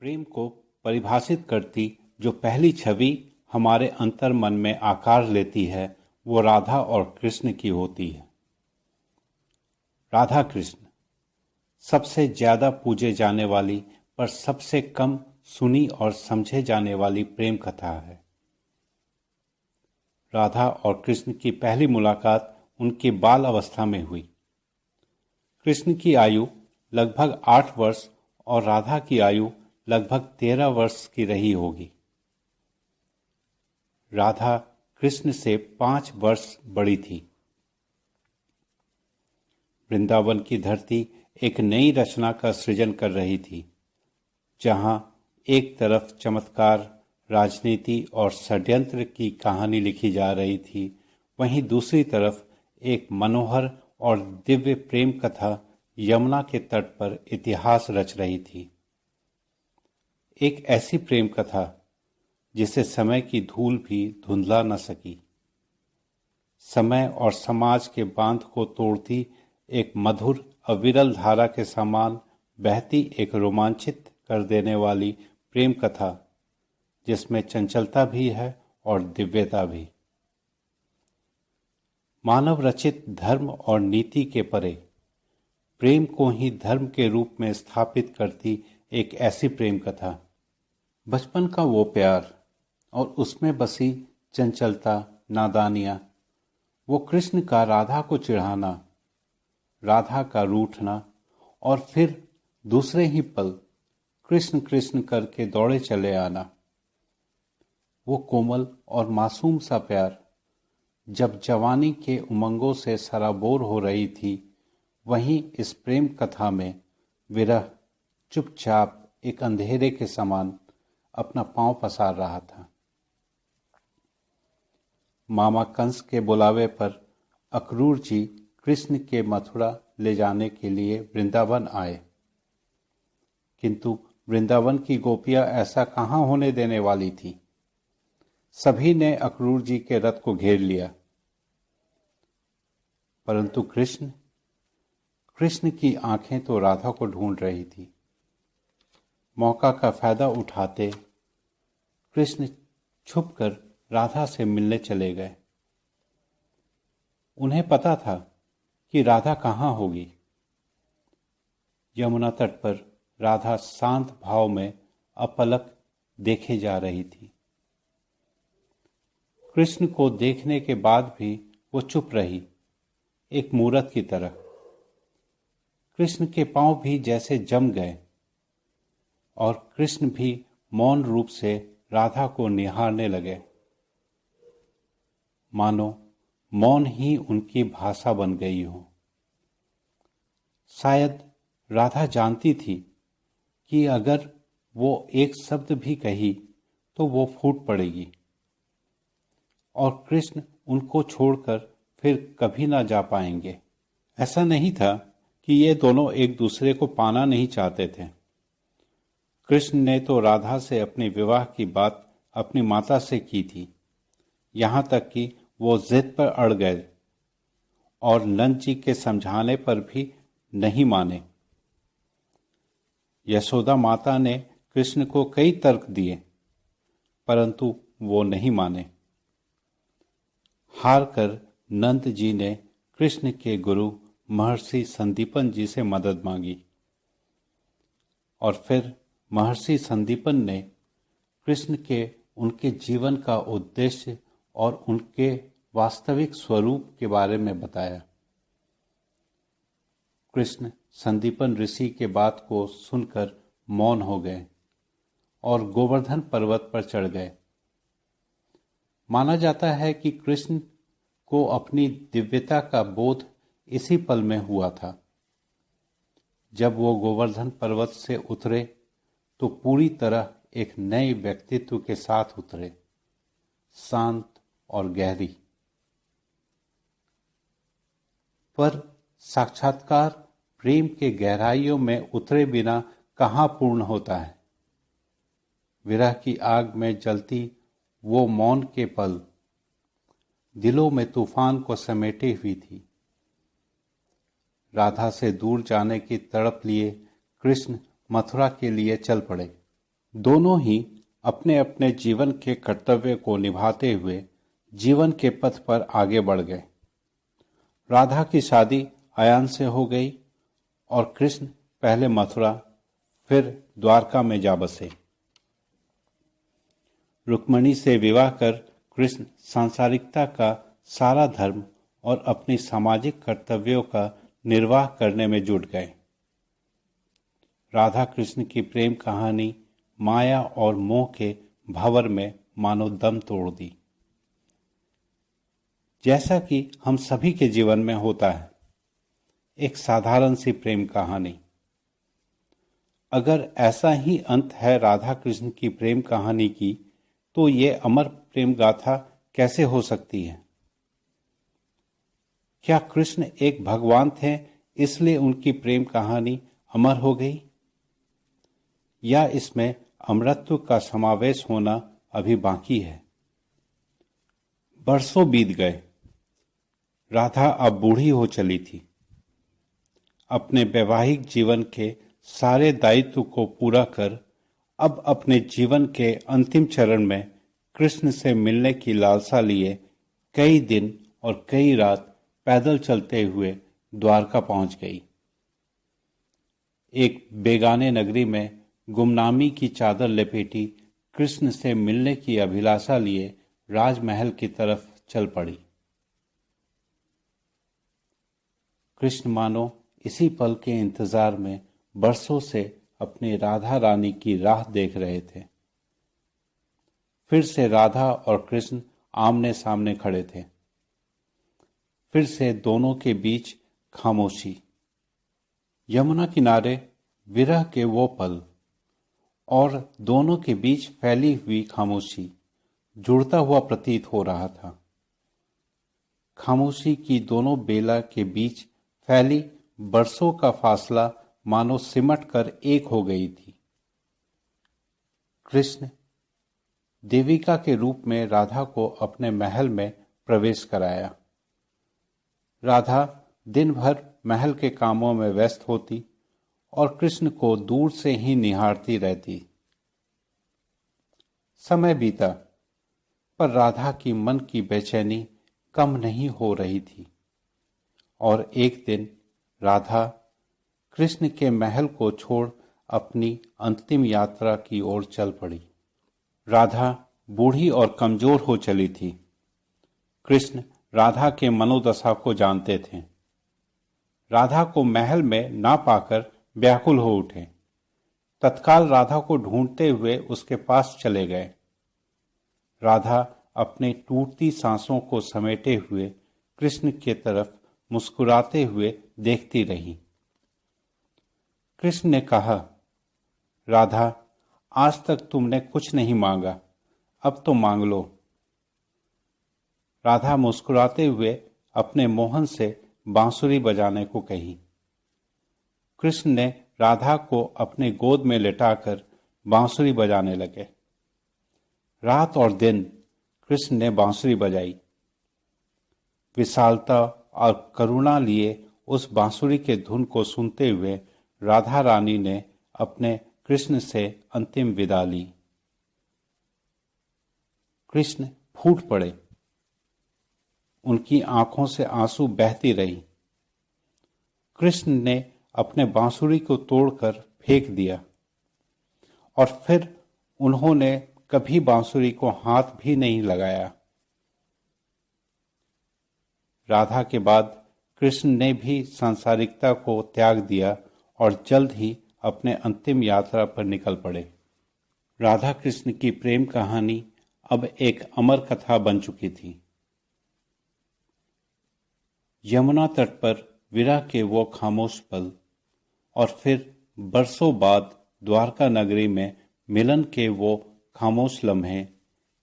प्रेम को परिभाषित करती जो पहली छवि हमारे अंतर मन में आकार लेती है वो राधा और कृष्ण की होती है। राधा कृष्ण सबसे ज्यादा पूजे जाने वाली पर सबसे कम सुनी और समझे जाने वाली प्रेम कथा है। राधा और कृष्ण की पहली मुलाकात उनकी बाल अवस्था में हुई। कृष्ण की आयु लगभग 8 वर्ष और राधा की आयु लगभग 13 वर्ष की रही होगी। राधा कृष्ण से 5 वर्ष बड़ी थी। वृंदावन की धरती एक नई रचना का सृजन कर रही थी, जहां एक तरफ चमत्कार, राजनीति और षड्यंत्र की कहानी लिखी जा रही थी, वहीं दूसरी तरफ एक मनोहर और दिव्य प्रेम कथा यमुना के तट पर इतिहास रच रही थी। एक ऐसी प्रेम कथा जिसे समय की धूल भी धुंधला न सकी। समय और समाज के बांध को तोड़ती एक मधुर अविरल धारा के समान बहती एक रोमांचित कर देने वाली प्रेम कथा, जिसमें चंचलता भी है और दिव्यता भी। मानव रचित धर्म और नीति के परे प्रेम को ही धर्म के रूप में स्थापित करती एक ऐसी प्रेम कथा। बचपन का वो प्यार और उसमें बसी चंचलता, नादानियां, वो कृष्ण का राधा को चिढ़ाना, राधा का रूठना और फिर दूसरे ही पल कृष्ण कृष्ण करके दौड़े चले आना, वो कोमल और मासूम सा प्यार जब जवानी के उमंगों से सराबोर हो रही थी, वहीं इस प्रेम कथा में विरह चुपचाप एक अंधेरे के समान अपना पांव पसार रहा था। मामा कंस के बुलावे पर अक्रूर जी कृष्ण के मथुरा ले जाने के लिए वृंदावन आए, किंतु वृंदावन की गोपियां ऐसा कहां होने देने वाली थी। सभी ने अक्रूर जी के रथ को घेर लिया, परंतु कृष्ण की आंखें तो राधा को ढूंढ रही थी। मौका का फायदा उठाते कृष्ण छुपकर राधा से मिलने चले गए। उन्हें पता था कि राधा कहां होगी। यमुना तट पर राधा शांत भाव में अपलक देखे जा रही थी। कृष्ण को देखने के बाद भी वो चुप रही, एक मूरत की तरह। कृष्ण के पांव भी जैसे जम गए और कृष्ण भी मौन रूप से राधा को निहारने लगे, मानो मौन ही उनकी भाषा बन गई हो। शायद राधा जानती थी कि अगर वो एक शब्द भी कही तो वो फूट पड़ेगी और कृष्ण उनको छोड़कर फिर कभी ना जा पाएंगे। ऐसा नहीं था कि ये दोनों एक दूसरे को पाना नहीं चाहते थे। कृष्ण ने तो राधा से अपने विवाह की बात अपनी माता से की थी, यहाँ तक कि वो जिद पर अड़ गए और नंद जी के समझाने पर भी नहीं माने। यशोदा माता ने कृष्ण को कई तर्क दिए, परंतु वो नहीं माने। हार कर नंद जी ने कृष्ण के गुरु महर्षि संदीपन जी से मदद मांगी और फिर महर्षि संदीपन ने कृष्ण के उनके जीवन का उद्देश्य और उनके वास्तविक स्वरूप के बारे में बताया। कृष्ण संदीपन ऋषि के बात को सुनकर मौन हो गए और गोवर्धन पर्वत पर चढ़ गए। माना जाता है कि कृष्ण को अपनी दिव्यता का बोध इसी पल में हुआ था। जब वो गोवर्धन पर्वत से उतरे तो पूरी तरह एक नए व्यक्तित्व के साथ उतरे, शांत और गहरी। पर साक्षात्कार प्रेम के गहराइयों में उतरे बिना कहाँ पूर्ण होता है। विरह की आग में जलती वो मौन के पल दिलों में तूफान को समेटे हुई थी। राधा से दूर जाने की तड़प लिए कृष्ण मथुरा के लिए चल पड़े। दोनों ही अपने अपने जीवन के कर्तव्य को निभाते हुए जीवन के पथ पर आगे बढ़ गए। राधा की शादी आयान से हो गई और कृष्ण पहले मथुरा फिर द्वारका में जा बसे। रुक्मिणी से विवाह कर कृष्ण सांसारिकता का सारा धर्म और अपनी सामाजिक कर्तव्यों का निर्वाह करने में जुट गए। राधा कृष्ण की प्रेम कहानी माया और मोह के भंवर में मानो दम तोड़ दी। जैसा कि हम सभी के जीवन में होता है, एक साधारण सी प्रेम कहानी। अगर ऐसा ही अंत है राधा कृष्ण की प्रेम कहानी की, तो ये अमर प्रेम गाथा कैसे हो सकती है? क्या कृष्ण एक भगवान थे इसलिए उनकी प्रेम कहानी अमर हो गई, या इसमें अमरत्व का समावेश होना अभी बाकी है? बरसों बीत गए। राधा अब बूढ़ी हो चली थी। अपने वैवाहिक जीवन के सारे दायित्व को पूरा कर अब अपने जीवन के अंतिम चरण में कृष्ण से मिलने की लालसा लिए कई दिन और कई रात पैदल चलते हुए द्वारका पहुंच गई। एक बेगाने नगरी में गुमनामी की चादर लपेटी कृष्ण से मिलने की अभिलाषा लिए राजमहल की तरफ चल पड़ी। कृष्ण मानो इसी पल के इंतजार में बरसों से अपनी राधा रानी की राह देख रहे थे। फिर से राधा और कृष्ण आमने सामने खड़े थे। फिर से दोनों के बीच खामोशी। यमुना किनारे विरह के वो पल और दोनों के बीच फैली हुई खामोशी जुड़ता हुआ प्रतीत हो रहा था। खामोशी की दोनों बेला के बीच फैली बरसों का फासला मानो सिमट कर एक हो गई थी। कृष्ण देविका के रूप में राधा को अपने महल में प्रवेश कराया। राधा दिन भर महल के कामों में व्यस्त होती और कृष्ण को दूर से ही निहारती रहती। समय बीता, पर राधा की मन की बेचैनी कम नहीं हो रही थी और एक दिन राधा कृष्ण के महल को छोड़ अपनी अंतिम यात्रा की ओर चल पड़ी। राधा बूढ़ी और कमजोर हो चली थी। कृष्ण राधा के मनोदशा को जानते थे। राधा को महल में ना पाकर व्याकुल हो उठे। तत्काल राधा को ढूंढते हुए उसके पास चले गए। राधा अपने टूटती सांसों को समेटे हुए कृष्ण की तरफ मुस्कुराते हुए देखती रही। कृष्ण ने कहा, राधा, आज तक तुमने कुछ नहीं मांगा, अब तो मांग लो। राधा मुस्कुराते हुए अपने मोहन से बांसुरी बजाने को कही। कृष्ण ने राधा को अपने गोद में लेटाकर बांसुरी बजाने लगे। रात और दिन कृष्ण ने बांसुरी बजाई। विशालता और करुणा लिए उस बांसुरी के धुन को सुनते हुए राधा रानी ने अपने कृष्ण से अंतिम विदा ली। कृष्ण फूट पड़े। उनकी आंखों से आंसू बहती रही। कृष्ण ने अपने बांसुरी को तोड़कर फेंक दिया और फिर उन्होंने कभी बांसुरी को हाथ भी नहीं लगाया। राधा के बाद कृष्ण ने भी सांसारिकता को त्याग दिया और जल्द ही अपने अंतिम यात्रा पर निकल पड़े। राधा कृष्ण की प्रेम कहानी अब एक अमर कथा बन चुकी थी। यमुना तट पर विरह के वो खामोश पल और फिर बरसों बाद द्वारका नगरी में मिलन के वो खामोश लम्हे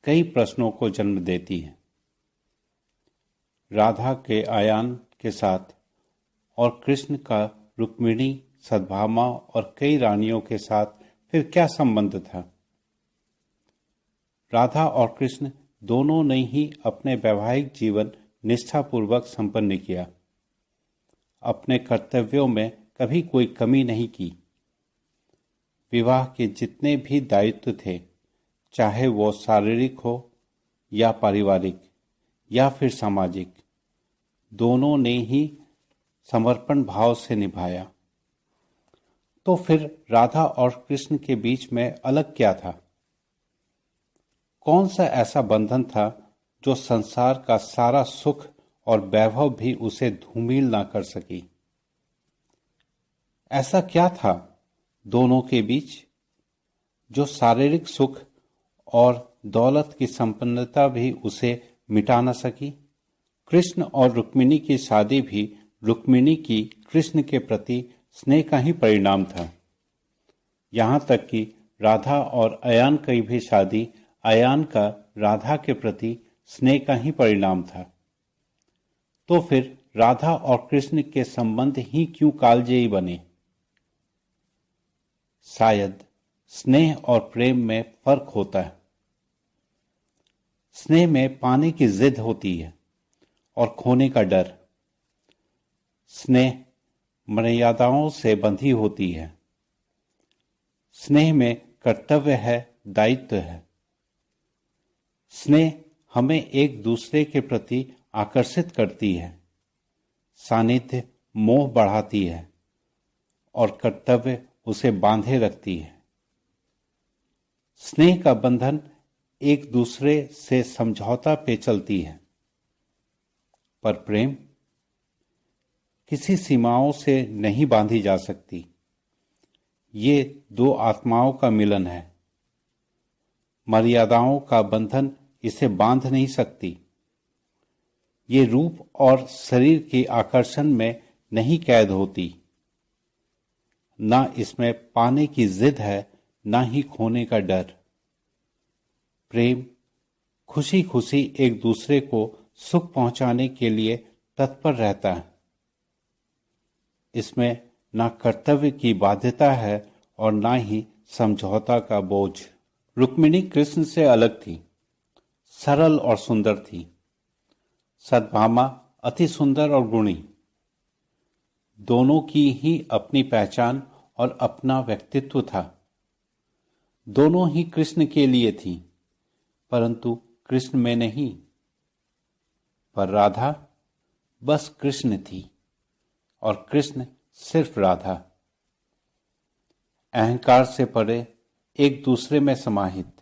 कई प्रश्नों को जन्म देती हैं। राधा के आयान के साथ और कृष्ण का रुक्मिणी, सद्भामा और कई रानियों के साथ फिर क्या संबंध था? राधा और कृष्ण दोनों ने ही अपने वैवाहिक जीवन निष्ठापूर्वक संपन्न किया। अपने कर्तव्यों में कभी कोई कमी नहीं की। विवाह के जितने भी दायित्व थे, चाहे वो शारीरिक हो या पारिवारिक या फिर सामाजिक, दोनों ने ही समर्पण भाव से निभाया। तो फिर राधा और कृष्ण के बीच में अलग क्या था? कौन सा ऐसा बंधन था जो संसार का सारा सुख और वैभव भी उसे धूमिल ना कर सकी? ऐसा क्या था दोनों के बीच जो शारीरिक सुख और दौलत की संपन्नता भी उसे मिटा न सकी? कृष्ण और रुक्मिणी की शादी भी रुक्मिणी की कृष्ण के प्रति स्नेह का ही परिणाम था। यहाँ तक कि राधा और अयान की भी शादी अयान का राधा के प्रति स्नेह का ही परिणाम था। तो फिर राधा और कृष्ण के संबंध ही क्यों कालजयी बने? शायद स्नेह और प्रेम में फर्क होता है। स्नेह में पाने की जिद होती है और खोने का डर। स्नेह मर्यादाओं से बंधी होती है। स्नेह में कर्तव्य है, दायित्व है। स्नेह हमें एक दूसरे के प्रति आकर्षित करती है। सानिध्य मोह बढ़ाती है और कर्तव्य उसे बांधे रखती है। स्नेह का बंधन एक दूसरे से समझौता पे चलती है, पर प्रेम किसी सीमाओं से नहीं बांधी जा सकती। ये दो आत्माओं का मिलन है। मर्यादाओं का बंधन इसे बांध नहीं सकती। ये रूप और शरीर के आकर्षण में नहीं कैद होती। ना इसमें पाने की जिद है, ना ही खोने का डर। प्रेम खुशी खुशी एक दूसरे को सुख पहुंचाने के लिए तत्पर रहता है। इसमें ना कर्तव्य की बाध्यता है और ना ही समझौता का बोझ। रुक्मिणी कृष्ण से अलग थी, सरल और सुंदर थी। सत्यभामा अति सुंदर और गुणी। दोनों की ही अपनी पहचान और अपना व्यक्तित्व था। दोनों ही कृष्ण के लिए थी, परंतु कृष्ण में नहीं। पर राधा बस कृष्ण थी और कृष्ण सिर्फ राधा। अहंकार से परे, एक दूसरे में समाहित।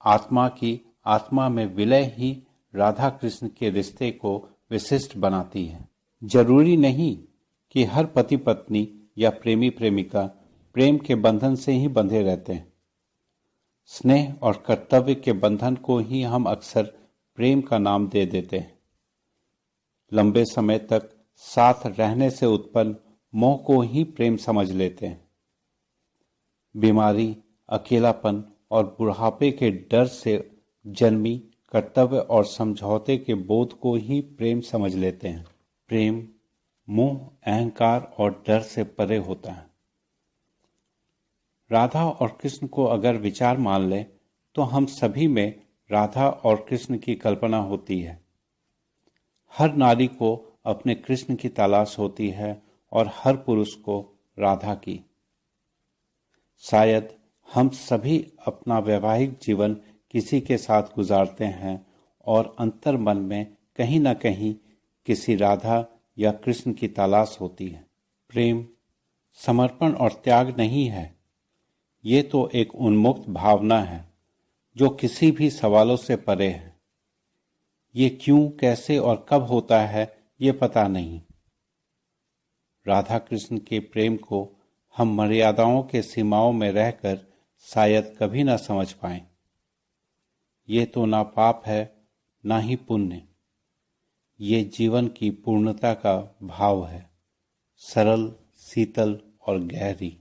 आत्मा की आत्मा में विलय ही राधा कृष्ण के रिश्ते को विशिष्ट बनाती है। जरूरी नहीं कि हर पति पत्नी या प्रेमी प्रेमिका प्रेम के बंधन से ही बंधे रहते हैं। स्नेह और कर्तव्य के बंधन को ही हम अक्सर प्रेम का नाम दे देते हैं। लंबे समय तक साथ रहने से उत्पन्न मोह को ही प्रेम समझ लेते हैं। बीमारी, अकेलापन और बुढ़ापे के डर से जन्मी कर्तव्य और समझौते के बोध को ही प्रेम समझ लेते हैं। प्रेम मोह, अहंकार और डर से परे होता है। राधा और कृष्ण को अगर विचार मान ले तो हम सभी में राधा और कृष्ण की कल्पना होती है। हर नारी को अपने कृष्ण की तलाश होती है और हर पुरुष को राधा की। शायद हम सभी अपना वैवाहिक जीवन किसी के साथ गुजारते हैं और अंतर मन में कहीं न कहीं किसी राधा या कृष्ण की तलाश होती है। प्रेम समर्पण और त्याग नहीं है। ये तो एक उन्मुक्त भावना है जो किसी भी सवालों से परे है। ये क्यों, कैसे और कब होता है, ये पता नहीं। राधा कृष्ण के प्रेम को हम मर्यादाओं के सीमाओं में रहकर शायद कभी ना समझ पाएं। ये तो ना पाप है, ना ही पुण्य। ये जीवन की पूर्णता का भाव है, सरल, शीतल और गहरी।